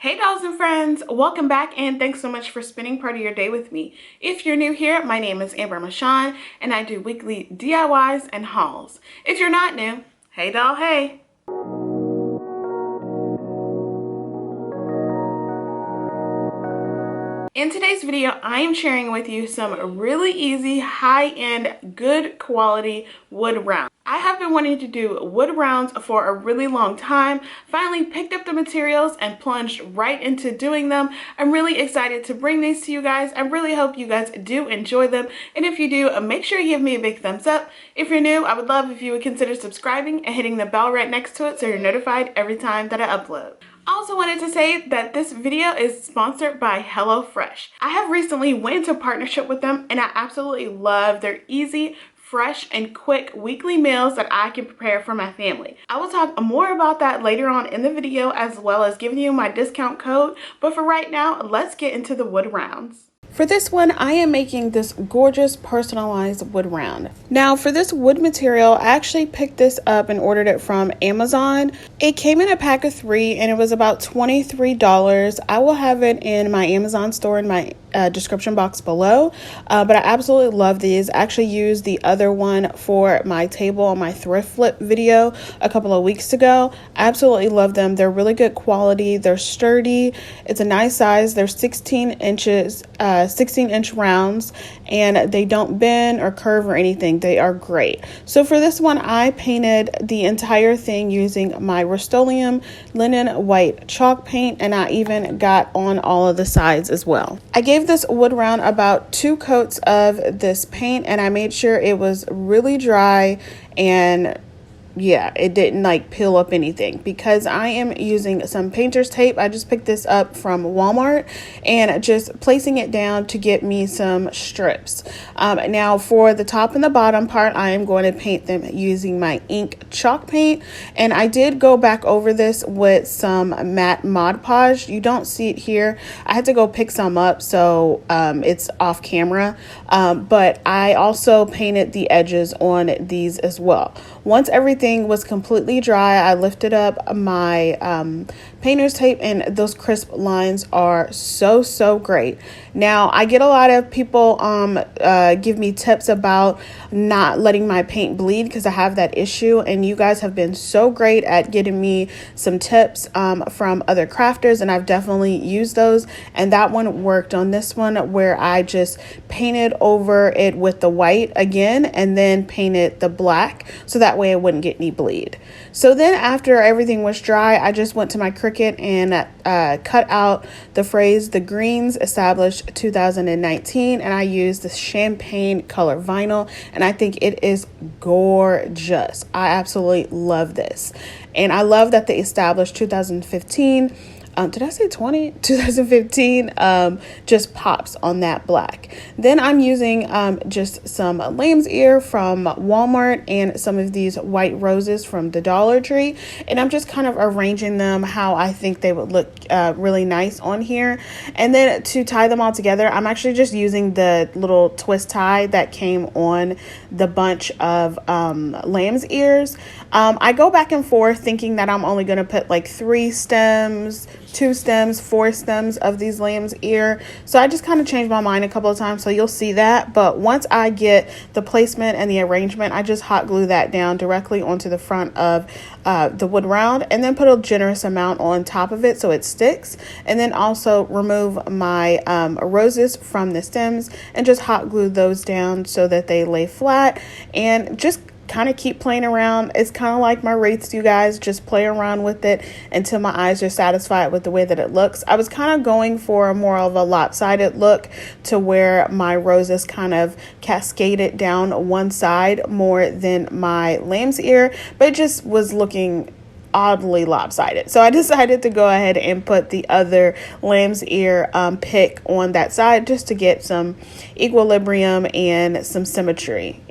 Hey dolls and friends, welcome back and thanks so much for spending part of your day with me. If you're new here, my name is Amber Michon and I do weekly DIYs and hauls. If you're not new, hey doll, hey. In today's video, I am sharing with you some really easy, high-end, good quality wood rounds. I have been wanting to do wood rounds for a really long time. Finally picked up the materials and plunged right into doing them. I'm really excited to bring these to you guys. I really hope you guys do enjoy them. And if you do, make sure you give me a big thumbs up. If you're new, I would love if you would consider subscribing and hitting the bell right next to it so you're notified every time that I upload. I also wanted to say that this video is sponsored by HelloFresh. I have recently went into partnership with them and I absolutely love their easy, fresh, and quick weekly meals that I can prepare for my family. I will talk more about that later on in the video as well as giving you my discount code, but for right now, let's get into the wood rounds. For this one, I am making this gorgeous personalized wood round. Now for this wood material, I actually picked this up and ordered it from Amazon. It came in a pack of 3 and it was about $23. I will have it in my Amazon store in my description box below, but I absolutely love these. I actually used the other one for my table on my thrift flip video a couple of weeks ago. I absolutely love them. They're really good quality. They're sturdy. It's a nice size. They're 16-inch rounds, and they don't bend or curve or anything. They are great. So for this one, I painted the entire thing using my Rust-Oleum linen white chalk paint, and I even got on all of the sides as well. I gave this wood round about 2 coats of this paint, and I made sure it was really dry and yeah, it didn't like peel up anything because I am using some painter's tape. I just picked this up from Walmart and just placing it down to get me some strips. Now for the top and the bottom part, I am going to paint them using my ink chalk paint, and I did go back over this with some matte Mod Podge. You don't see it here. I had to go pick some up, so it's off camera, but I also painted the edges on these as well. Once everything was completely dry, I lifted up my painter's tape, and those crisp lines are so great. Now I get a lot of people give me tips about not letting my paint bleed because I have that issue, and you guys have been so great at getting me some tips from other crafters, and I've definitely used those, and that one worked on this one where I just painted over it with the white again and then painted the black so that way it wouldn't get any bleed. So then after everything was dry, I just went to my Cricut and cut out the phrase "the greens established 2019," and I used the champagne color vinyl, and I think it is gorgeous. I absolutely love this, and I love that they established 2015. Did I say 2015 just pops on that black. Then I'm using just some lamb's ear from Walmart and some of these white roses from the Dollar Tree, and I'm just kind of arranging them how I think they would look really nice on here. And then to tie them all together, I'm actually just using the little twist tie that came on the bunch of lamb's ears. I go back and forth thinking that I'm only going to put like 3 stems, 2 stems, 4 stems of these lamb's ear. So I just kind of changed my mind a couple of times, so you'll see that. But once I get the placement and the arrangement, I just hot glue that down directly onto the front of the wood round, and then put a generous amount on top of it so it sticks. And then also remove my roses from the stems and just hot glue those down so that they lay flat, and just kind of keep playing around. It's kind of like my wreaths, you guys. Just play around with it until my eyes are satisfied with the way that it looks. I was kind of going for more of a lopsided look to where my roses kind of cascaded down one side more than my lamb's ear, but it just was looking oddly lopsided. So I decided to go ahead and put the other lamb's ear pick on that side just to get some equilibrium and some symmetry.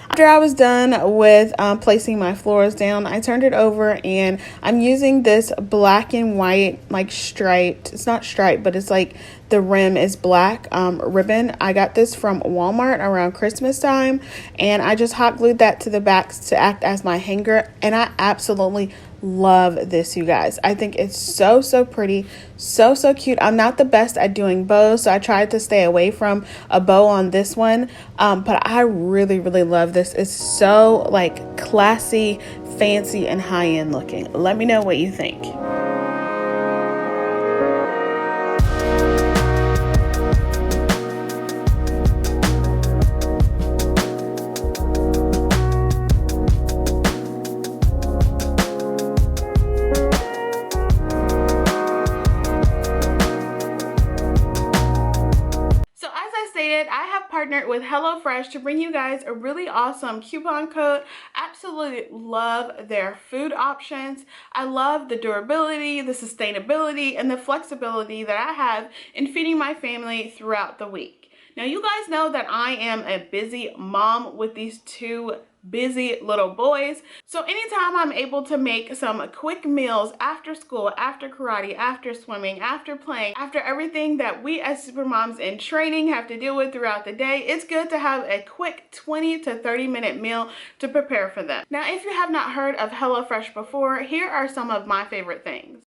After I was done with placing my florals down, I turned it over and I'm using this black and white, like striped, it's not striped, but it's like the rim is black ribbon. I got this from Walmart around Christmas time, and I just hot glued that to the back to act as my hanger, and I absolutely love this, you guys. I think it's so pretty, so cute. I'm not the best at doing bows, so I tried to stay away from a bow on this one, but I really love this. It's so like classy, fancy, and high-end looking. Let me know what you think. I have partnered with HelloFresh to bring you guys a really awesome coupon code. Absolutely love their food options. I love the durability, the sustainability, and the flexibility that I have in feeding my family throughout the week. Now, you guys know that I am a busy mom with these two busy little boys. So anytime I'm able to make some quick meals after school, after karate, after swimming, after playing, after everything that we as super moms in training have to deal with throughout the day, it's good to have a quick 20 to 30 minute meal to prepare for them. Now, if you have not heard of HelloFresh before, here are some of my favorite things.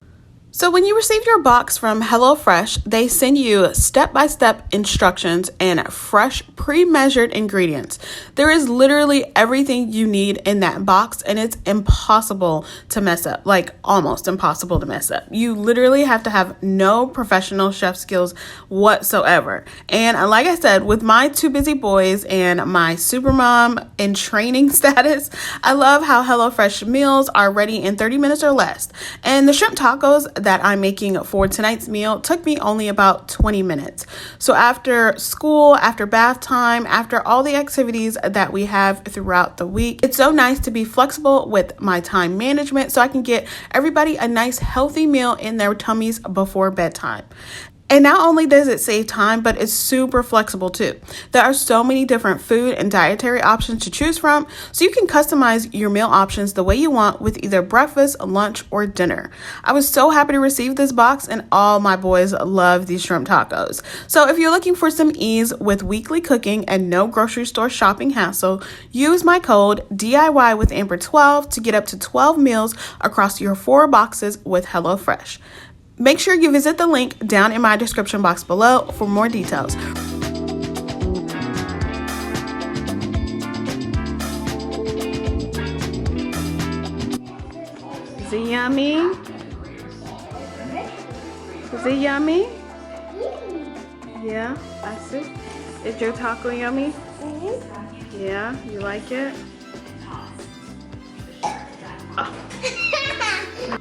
So when you receive your box from HelloFresh, they send you step-by-step instructions and fresh pre-measured ingredients. There is literally everything you need in that box, and it's impossible to mess up, like almost impossible to mess up. You literally have to have no professional chef skills whatsoever. And like I said, with my two busy boys and my supermom in training status, I love how HelloFresh meals are ready in 30 minutes or less. And the shrimp tacos that I'm making for tonight's meal took me only about 20 minutes. So after school, after bath time, after all the activities that we have throughout the week, it's so nice to be flexible with my time management so I can get everybody a nice healthy meal in their tummies before bedtime. And not only does it save time, but it's super flexible too. There are so many different food and dietary options to choose from, so you can customize your meal options the way you want with either breakfast, lunch, or dinner. I was so happy to receive this box, and all my boys love these shrimp tacos. So if you're looking for some ease with weekly cooking and no grocery store shopping hassle, use my code DIY with Amber 12 to get up to 12 meals across your 4 boxes with HelloFresh. Make sure you visit the link down in my description box below for more details. Is it yummy? Is it yummy? Yeah, that's it. Is your taco yummy? Yeah, you like it? Oh.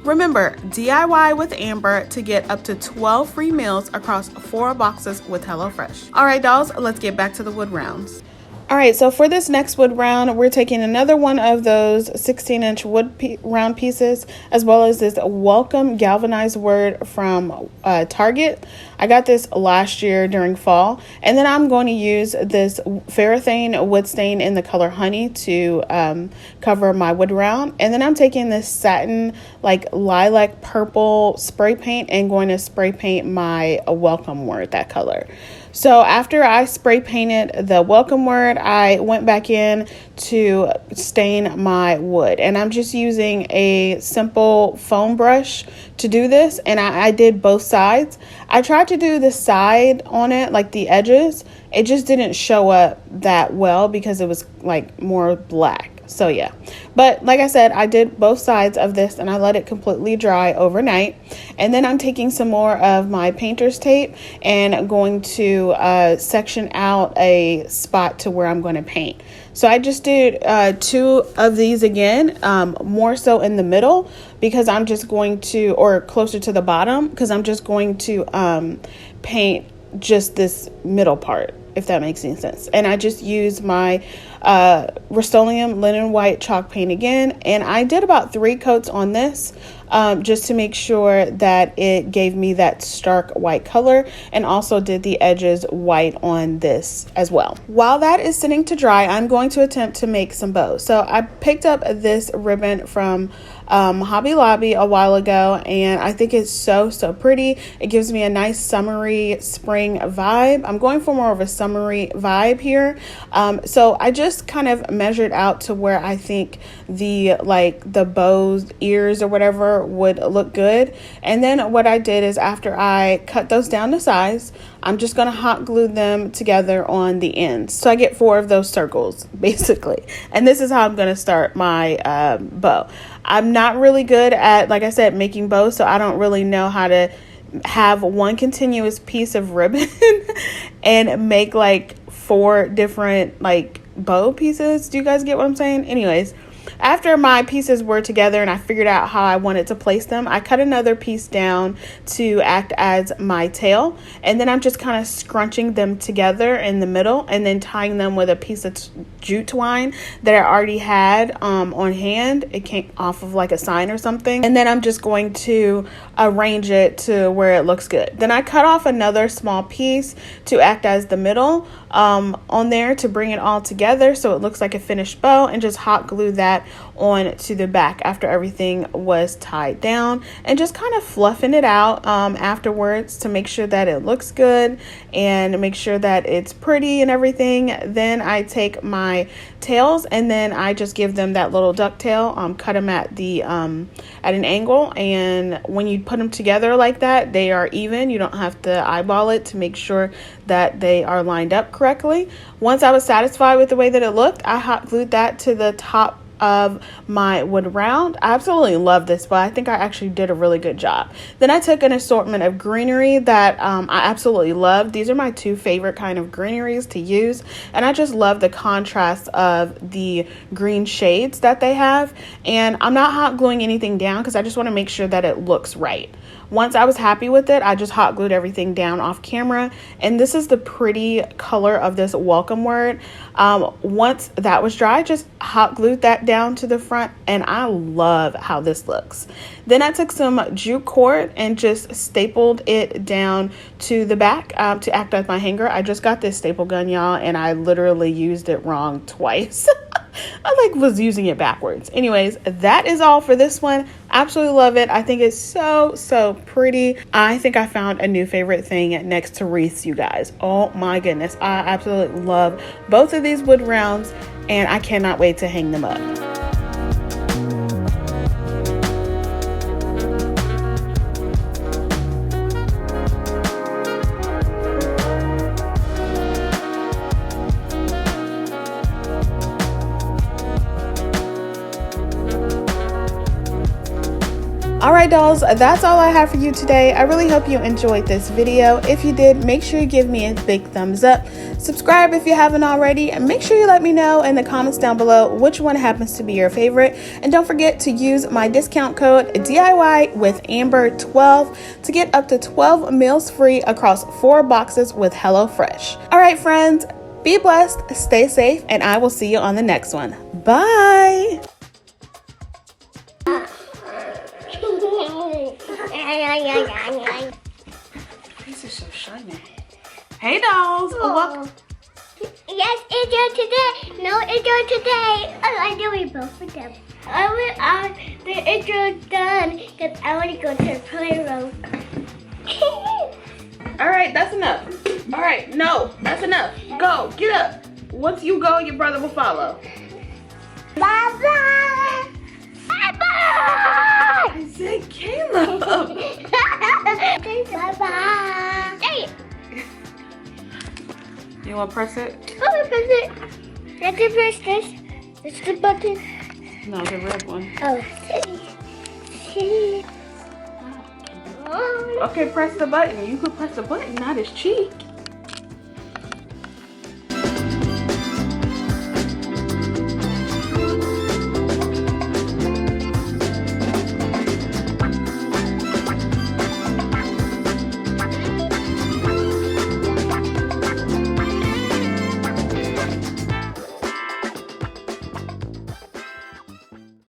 Remember, DIY with Amber to get up to 12 free meals across 4 boxes with HelloFresh. All right, dolls, let's get back to the wood rounds. All right, so for this next wood round, we're taking another one of those 16-inch wood round pieces, as well as this welcome galvanized wood from Target. I got this last year during fall, and then I'm going to use this Ferrothane wood stain in the color Honey to cover my wood round. And then I'm taking this satin, like lilac purple spray paint and going to spray paint my welcome word that color. So after I spray painted the welcome word, I went back in to stain my wood. And I'm just using a simple foam brush to do this. And I did both sides. I tried to do the side on it, like the edges. It just didn't show up that well because it was like more black. So yeah, but like I said, I did both sides of this and I let it completely dry overnight. And then I'm taking some more of my painter's tape and going to section out a spot to where I'm going to paint. So I just did 2 of these again, more so in the middle because I'm just going to, or closer to the bottom, because I'm just going to paint just this middle part, if that makes any sense. And I just used my Rust-Oleum linen white chalk paint again, and I did about 3 coats on this just to make sure that it gave me that stark white color, and also did the edges white on this as well. While that is sitting to dry, I'm going to attempt to make some bows. So I picked up this ribbon from Hobby Lobby a while ago, and I think it's so pretty. It gives me a nice summery spring vibe. I'm going for more of a summery vibe here. So I just just kind of measured out to where I think the bow's ears or whatever would look good. And then what I did is, after I cut those down to size, I'm just going to hot glue them together on the ends. So I get 4 of those circles basically. And this is how I'm going to start my bow. I'm not really good at, like I said, making bows, so I don't really know how to have one continuous piece of ribbon and make like 4 different like bow pieces. Do you guys get what I'm saying? Anyways, after my pieces were together and I figured out how I wanted to place them, I cut another piece down to act as my tail, and then I'm just kind of scrunching them together in the middle and then tying them with a piece of jute twine that I already had on hand. It came off of like a sign or something, and then I'm just going to arrange it to where it looks good. Then I cut off another small piece to act as the middle on there to bring it all together so it looks like a finished bow, and just hot glue that on to the back after everything was tied down, and just kind of fluffing it out afterwards to make sure that it looks good and make sure that it's pretty and everything. Then I take my tails and then I just give them that little ducktail, cut them at the at an angle, and when you put them together like that, they are even. You don't have to eyeball it to make sure that they are lined up correctly. Once I was satisfied with the way that it looked, I hot glued that to the top of my wood round. I absolutely love this, but I think I actually did a really good job. Then I took an assortment of greenery that I absolutely love. These are my 2 favorite kind of greeneries to use, and I just love the contrast of the green shades that they have. And I'm not hot gluing anything down because I just want to make sure that it looks right. Once I was happy with it, I just hot glued everything down off camera, and this is the pretty color of this welcome word. Once that was dry, just hot glued that down to the front, and I love how this looks. Then I took some jute cord and just stapled it down to the back to act as my hanger. I just got this staple gun, y'all, and I literally used it wrong twice. I was using it backwards. Anyways, that is all for this one. Absolutely love it. I think it's so pretty. I think I found a new favorite thing next to wreaths, you guys. Oh my goodness. I absolutely love both of these wood rounds, and I cannot wait to hang them up. Alright dolls, that's all I have for you today. I really hope you enjoyed this video. If you did, make sure you give me a big thumbs up. Subscribe if you haven't already, and make sure you let me know in the comments down below which one happens to be your favorite. And don't forget to use my discount code DIY with Amber 12 to get up to 12 meals free across 4 boxes with HelloFresh. Alright friends, be blessed, stay safe, and I will see you on the next one. Bye! These are so shiny. Hey dolls! Oh. Yes, it's your today. No, it's your today. I do both of them. The intro's done because I want to go to the playroom. Alright, that's enough. Alright, no, that's enough. Go, get up. Once you go, your brother will follow. Bye-bye. Bye-bye. I said Caleb. Bye-bye. Hey. You want to press it? Oh, press it. I have to press this. It's the button. No, the red one. Oh. Okay, press the button. You could press the button, not his cheek.